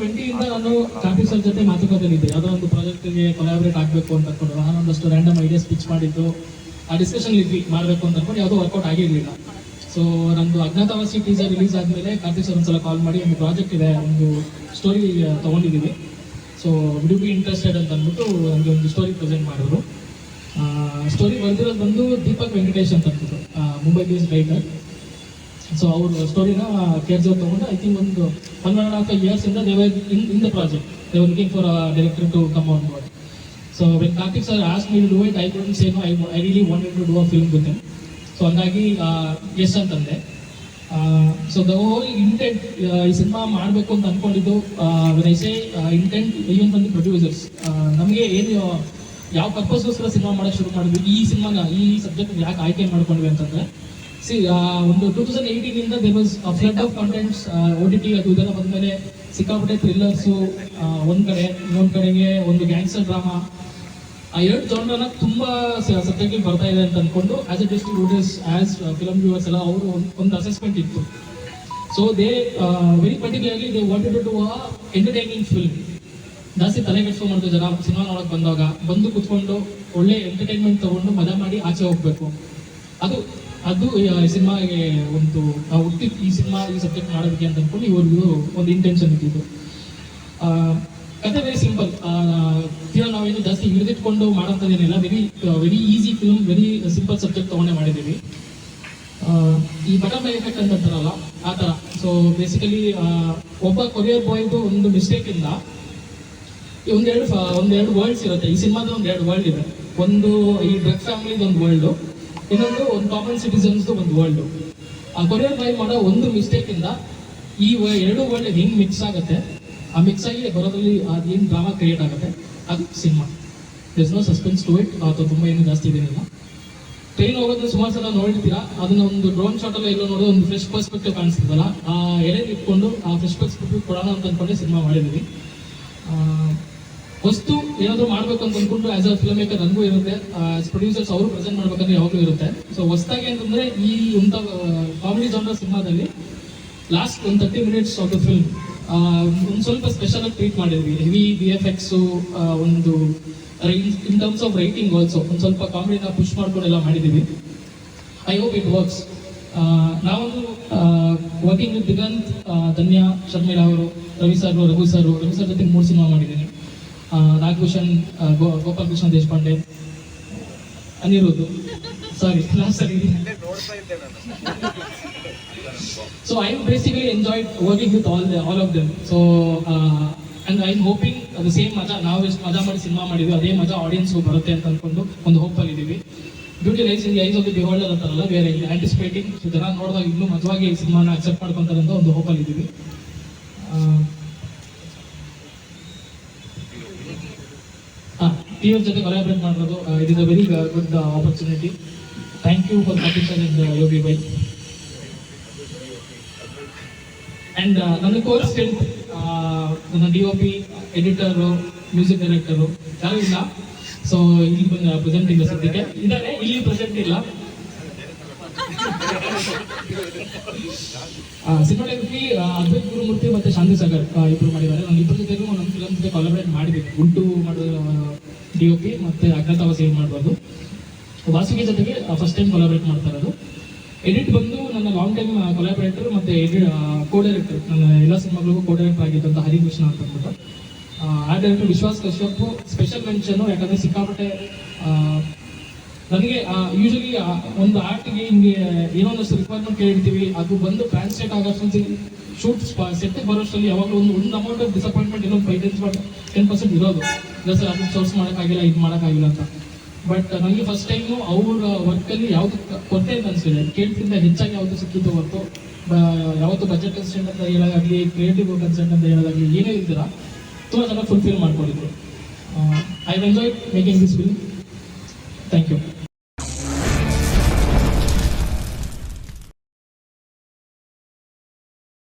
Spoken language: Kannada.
20 ನಾನು ಕಾರ್ತಿಕ್ ಸರ್ ಜೊತೆ ಮಾತುಕತೆಯಲ್ಲಿದ್ದೆ. ಯಾವುದೋ ಒಂದು ಪ್ರಾಜೆಕ್ಟ್ಗೆ ಕೊಲಾಬರೇಟ್ ಆಗಬೇಕು ಅಂತ ಅನ್ಕೊಂಡು ನಾನೊಂದಷ್ಟು ರ್ಯಾಂಡಮ್ ಐಡಿಯಾಸ್ ಪಿಚ್ ಮಾಡಿದ್ದು, ಆ ಡಿಸ್ಕಷನ್ ಇದ್ವಿ ಮಾಡಬೇಕು ಅಂತ ಅನ್ಕೊಂಡು ಯಾವುದೋ ವರ್ಕೌಟ್ ಆಗಿರಲಿಲ್ಲ. ಸೊ ನಂದು ಅಜ್ಞಾತವಾಸಿ ಟೀಸರ್ ರಿಲೀಸ್ ಆದಮೇಲೆ ಕಾರ್ತಿಕ್ ಸರ್ ಒಂದ್ಸಲ ಕಾಲ್ ಮಾಡಿ ಒಂದು ಪ್ರಾಜೆಕ್ಟ್ ಇದೆ, ಒಂದು ಸ್ಟೋರಿ ತೊಗೊಂಡಿದ್ದೀವಿ, so would you be interested ಅಂತ ಅಂದ್ಬಿಟ್ಟು ನನಗೆ ಒಂದು ಸ್ಟೋರಿ ಪ್ರೆಸೆಂಟ್ ಮಾಡಿದ್ರು. ಸ್ಟೋರಿ ಬರೆದಿರೋದು ಬಂದು ದೀಪಕ್ ವೆಂಕಟೇಶ್ ಅಂತ ಅಂದ್ಬಿಟ್ಟು ಮುಂಬೈ ಬೇಸ್ಡ್ ರೈಟರ್. ಸೊ ಅವರು ಸ್ಟೋರಿನ ಕೇರ್ಜೋರ್ ತಗೊಂಡು ಐ ಥಿಂಕ್ ಒಂದು 1.5 years ಇಂದ they were in the project. They were looking for a director to come on board. So when Karthik sir asked me to do it, I couldn't say no. I really wanted to do a film with him. So ಹಂಗಾಗಿ ಎಸ್ ಅಂತಂದೆ. ಸೊ ದ ಹೋಲ್ ಇಂಟೆಂಟ್ ಈ ಸಿನಿಮಾ ಮಾಡಬೇಕು ಅಂತ ಅಂದ್ಕೊಂಡಿದ್ದು, when I say intent even ಬಂದು ಪ್ರೊಡ್ಯೂಸರ್ಸ್ ನಮಗೆ ಏನು ಯಾವ ಪರ್ಪಸ್ಗೋಸ್ಕರ ಸಿನಿಮಾ ಮಾಡೋಕ್ಕೆ ಶುರು ಮಾಡಿದ್ವಿ, ಈ ಸಿನಿಮಾನ ಈ ಸಬ್ಜೆಕ್ಟ್ ಯಾಕೆ ಆಯ್ಕೆ ಮಾಡ್ಕೊಂಡ್ವಿ ಅಂತಂದರೆ, ಒಂದು 2018 ಇಂದ there was flood of contents, OTT ಅದು ಇದೆಲ್ಲ ಬಂದಮೇಲೆ ಸಿಕ್ಕಾಪಟ್ಟೆ ಥ್ರಿಲ್ಲರ್ಸು ಒಂದು ಕಡೆ, ಇನ್ನೊಂದು ಕಡೆಗೆ ಒಂದು ಗ್ಯಾಂಗ್ಸ್ಟರ್ ಡ್ರಾಮಾ, ಆ ಎರಡು ಜಾನರ್ನ ತುಂಬ ಸಬ್ಜೆಕ್ಟಿಗೆ ಬರ್ತಾ ಇದೆ ಅಂತ ಅಂದ್ಕೊಂಡು as a distributors, as film viewers ಎಲ್ಲ ಅವರು ಒಂದು ಅಸೆಸ್ಮೆಂಟ್ ಇತ್ತು. So they very particularly they wanted to do a entertaining film. ಜಾಸ್ತಿ ತಲೆ ಕೆಡ್ಸ್ಕೊಂಡ್ಬಾರ್ದು ಜನ ಸಿನಿಮಾ ನೋಡೋಕೆ ಬಂದಾಗ, ಬಂದು ಕುತ್ಕೊಂಡು ಒಳ್ಳೆ ಎಂಟರ್ಟೈನ್ಮೆಂಟ್ ತೊಗೊಂಡು ಮಜಾ ಮಾಡಿ ಆಚೆ ಹೋಗ್ಬೇಕು. ಅದು ಈ ಸಿನಿಮಾಗೆ ಒಂದು ಹುಟ್ಟಿ ಈ ಸಿನಿಮಾ ಈ ಸಬ್ಜೆಕ್ಟ್ ಮಾಡೋದಕ್ಕೆ ಅಂತ ಅಂದ್ಕೊಂಡು ಇವ್ರಿಗೂ ಒಂದು ಇಂಟೆನ್ಷನ್ ಇದ್ದಿದ್ದು. ಕತೆ ವೆರಿ ಸಿಂಪಲ್, ನಾವೇನು ಜಾಸ್ತಿ ಹಿಡಿದಿಟ್ಕೊಂಡು ಮಾಡೋಂಥದ್ದೇನಿಲ್ಲ. Very easy film, very simple subject ತೊಗೊಂಡೇ ಮಾಡಿದ್ದೀವಿ. ಈ ಬಟರ್ಫ್ಲೈ ಎಫೆಕ್ಟ್ ಅಂತ ಅಂತಾರಲ್ಲ ಆ ಥರ. ಸೊ ಬೇಸಿಕಲಿ ಒಬ್ಬ ಕೊರಿಯರ್ ಬಾಯ್ದು ಒಂದು ಮಿಸ್ಟೇಕಿಂದ ಒಂದೆರಡು ವರ್ಲ್ಡ್ಸ್ ಇರುತ್ತೆ ಈ ಸಿನಿಮಾದ. ಒಂದೆರಡು ವರ್ಲ್ಡ್ ಇದೆ. ಒಂದು ಈ ಡ್ರಗ್ ಫ್ಯಾಮಿಲಿದು ಒಂದು ವರ್ಲ್ಡು, ಇನ್ನೊಂದು ಒಂದು ಕಾಮನ್ ಸಿಟಿಸನ್ಸ್ದು ಒಂದು ವರ್ಲ್ಡು. ಆ ಕೊರಿಯರ್ ಬಾಯ್ ಮಾಡೋ ಒಂದು ಮಿಸ್ಟೇಕಿಂದ ಈ ಎರಡು ವರ್ಲ್ಡ್ ಹೆಂಗೆ ಮಿಕ್ಸ್ ಆಗುತ್ತೆ, ಆ ಮಿಕ್ಸ್ ಆಗಿ ಬರೋದ್ರಲ್ಲಿ ಅದೇನು ಡ್ರಾಮಾ ಕ್ರಿಯೇಟ್ ಆಗುತ್ತೆ, ಅದು cinema. There's no suspense to it, ಅಥವಾ ತುಂಬ ಏನು ಜಾಸ್ತಿ ಇದೇನಿಲ್ಲ. ಟ್ರೈನ್ ಹೋಗೋದು ಸುಮಾರು ಸಲ ನೋಡಿರ್ತೀರಾ, ಅದನ್ನ ಒಂದು ಡ್ರೋನ್ ಶಾಟಲ್ಲ ಎಲ್ಲೋ ನೋಡೋದು ಒಂದು ಫ್ರೆಶ್ ಪರ್ಸ್ಪೆಕ್ಟಿವ್ ಕಾಣಿಸ್ತದಲ್ಲ, ಆ ಎಳೆ ಇಟ್ಕೊಂಡು ಆ ಫ್ರೆಶ್ ಪರ್ಸ್ಪೆಕ್ಟಿವ್ ಕೊಡೋಣ ಅಂತ ಅಂದ್ಕೊಂಡೆ ಸಿನಿಮಾ ಮಾಡಿದ್ದೀವಿ. ವಸ್ತು ಏನಾದರೂ ಮಾಡಬೇಕು ಅಂತ ಅಂದ್ಕೊಂಡು ಆಸ್ ಅ ಫಿಲ್ಮ್ ಮೇಕರ್ ನನಗೂ ಇರುತ್ತೆ, ಆಸ್ ಪ್ರೊಡ್ಯೂಸರ್ಸ್ ಅವರು ಪ್ರೆಸೆಂಟ್ ಮಾಡ್ಬೇಕಂದ್ರೆ ಯಾವಾಗಲೂ ಇರುತ್ತೆ. ಸೊ ಹೊಸದಾಗಿ ಅಂತಂದರೆ ಈ ಇಂಥ ಕಾಮಿಡಿ ಜಾನರ್ ಸಿನಿಮಾದಲ್ಲಿ ಲಾಸ್ಟ್ ಒಂದು 30 minutes ಆಫ್ ದ ಫಿಲ್ಮ್ ಒಂದು ಸ್ವಲ್ಪ ಸ್ಪೆಷಲಾಗಿ ಟ್ರೀಟ್ ಮಾಡಿದ್ವಿ. ಹೆವಿ VFX, ಒಂದು in terms of writing also ಒಂದು ಸ್ವಲ್ಪ ಕಾಮಿಡಿನ ಪುಷ್ ಮಾಡ್ಕೊಂಡೆಲ್ಲ ಮಾಡಿದ್ದೀವಿ. I hope it works. ನಾವೊಂದು ವರ್ಕಿಂಗ್ ವಿತ್ ದಿಗಂತ್, ಧನ್ಯಾ, ಶರ್ಮಿಳಾ ಅವರು, ರವಿ ಸರ್ ಜೊತೆ 3 ಸಿನಿಮಾ ಮಾಡಿದ್ದೀನಿ. ನಾಗಭೂಷಣ್, ಗೋಪಾಲ್ ಕೃಷ್ಣ ದೇಶಪಾಂಡೆ, ಅನಿರುದ್ಧ್, ಸಾರಿ ಲಾಸ್ಟ್ ಸರಿ. So I basically enjoyed working with all of them. So and I'm hoping the same ಮಜಾ ನಾವು ಎಷ್ಟು ಮಜಾ ಮಾಡಿ ಸಿನಿಮಾ ಮಾಡಿದ್ವಿ ಅದೇ ಮಜಾ ಆಡಿಯನ್ಸ್ಗೂ ಬರುತ್ತೆ ಅಂತ ಅಂದ್ಕೊಂಡು ಒಂದು ಹೋಪಲ್ಲಿ ಇದ್ದೀವಿ. Beauty lies in the eyes of the beholder ಅಂತಾರಲ್ಲ, ವಿ ಆರ್ ಆಂಟಿಸಿಪೇಟಿಂಗ್. ಸೊ ಜನ ನೋಡಿದಾಗ ಇನ್ನೂ ಮಜವಾಗಿ ಈ ಸಿನಿಮಾನ ಅಕ್ಸೆಪ್ಟ್ ಮಾಡ್ಕೊತಾರೆ ಅಂತ ಒಂದು ಹೋಪಲ್ಲಿ ಇದ್ದೀವಿ. TF ಜೊತೆ ಕೊಲಾಬರೇಟ್ ಮಾಡಿರೋದು, it is a very good opportunity. Thank you for Karthik sir and Yogi ಬೈ. ಆ್ಯಂಡ್ ನನ್ನ ಕೋರ್ ಸ್ಟ್ರೆಂತ್ ನನ್ನ DOP, ಎಡಿಟರು, ಮ್ಯೂಸಿಕ್ ಡೈರೆಕ್ಟರು ಯಾರೂ ಇಲ್ಲ. ಸೊ ಇಲ್ಲಿ ಬಂದು ಪ್ರೆಸೆಂಟ್ ಇಲ್ಲ, ಸದ್ಯಕ್ಕೆ ಇದ್ದಾರೆ, ಇಲ್ಲಿ ಪ್ರೆಸೆಂಟ್ ಇಲ್ಲ. ಸಿನಿಮಾಟೋಗ್ರಫಿ ಅದ್ವೈತ್ ಗುರುಮೂರ್ತಿ ಮತ್ತು ಶಾಂತಿ ಸಾಗರ್ ಇಬ್ಬರು ಮಾಡಿದ್ದಾರೆ. ನಾನು ಇಬ್ಬರ ಜೊತೆಗೂ ನಮ್ಮ ಫಿಲಮ್ ಜೊತೆ ಕೊಲಾಬರೇಟ್ ಮಾಡಿದ್ವಿ. ಗುಂಟು ಮಾಡೋದು DOP ಮತ್ತು ಅಜ್ಞಾತವಾಸಿ ಮಾಡಬಾರ್ದು. ವಾಸುಕಿ ಜೊತೆಗೆ ಫಸ್ಟ್ ಟೈಮ್ ಕೊಲಾಬರೇಟ್ ಮಾಡ್ತಾ ಇರೋದು. ಎಡಿಟ್ ಬಂದು ನನ್ನ ಲಾಂಗ್ ಟೈಮ್ ಕೊಲಾಬರೇಟರ್ ಮತ್ತು ಕೋ ಡೈರೆಕ್ಟರ್, ನನ್ನ ಎಲ್ಲ ಸಿನಿಮಾಗಳಿಗೂ ಕೋ ಡೈರೆಕ್ಟರ್ ಆಗಿದ್ದಂಥ ಹರಿಕೃಷ್ಣ ಅಂತ ಅಂದ್ಬಿಟ್ಟು. ಆ ಡೈರೆಕ್ಟರ್ ವಿಶ್ವಾಸ್ ಕಶ್ಯಪ್ ಸ್ಪೆಷಲ್ ಮೆನ್ಷನು, ಯಾಕಂದರೆ ಸಿಕ್ಕಾಪಟ್ಟೆ ನನಗೆ ಯೂಶಲಿ ಒಂದು ಆರ್ಟ್ಗೆ ಹಿಂಗೆ ಏನೋ ಒಂದಷ್ಟು ರಿಕ್ವೈರ್ಮೆಂಟ್ ಕೇಳಿರ್ತೀವಿ, ಅದು ಬಂದು ಟ್ರಾನ್ಸ್ಲೇಟ್ ಆಗೋಷ್ಟು ಶೂಟ್ ಸೆಟ್ಟಿಗೆ ಬರೋಷ್ಟರಲ್ಲಿ ಯಾವಾಗಲೂ ಒಂದು ಅಮೌಂಟ್ ಆಫ್ ಡಿಸಪಾಯಿಂಟ್ಮೆಂಟ್ ಇನ್ನೊಂದು 5-10% ಇರೋದು. ಇಲ್ಲ ಸರ್ ಅದನ್ನು ಸೋರ್ಸ್ ಮಾಡೋಕ್ಕಾಗಿಲ್ಲ, ಇದು ಮಾಡೋಕ್ಕಾಗಿಲ್ಲ ಅಂತ. ಬಟ್ ನನಗೆ ಫಸ್ಟ್ ಟೈಮು ಅವ್ರ ವರ್ಕಲ್ಲಿ ಯಾವುದು ಕೊರತೆ ಅಂತ ಅನಿಸಿದೆ, ಕೇಳ್ತಿಂದ ಹೆಚ್ಚಾಗಿ ಯಾವುದು ಸಿಕ್ಕಿತ್ತು ಹೊರತು ಯಾವತ್ತು ಬಜೆಟ್ ಕನ್ಸೆಂಟ್ ಅಂತ ಹೇಳೋದಾಗಲಿ, ಕ್ರಿಯೇಟಿವ್ ಕನ್ಸೆಂಟ್ ಅಂತ ಹೇಳೋದಾಗಲಿ ಏನೇ ಇದ್ದೀರಾ ತುಂಬ ಚೆನ್ನಾಗಿ ಫುಲ್ಫಿಲ್ ಮಾಡ್ಕೊಂಡಿದ್ರು. I enjoy making this film. Thank you.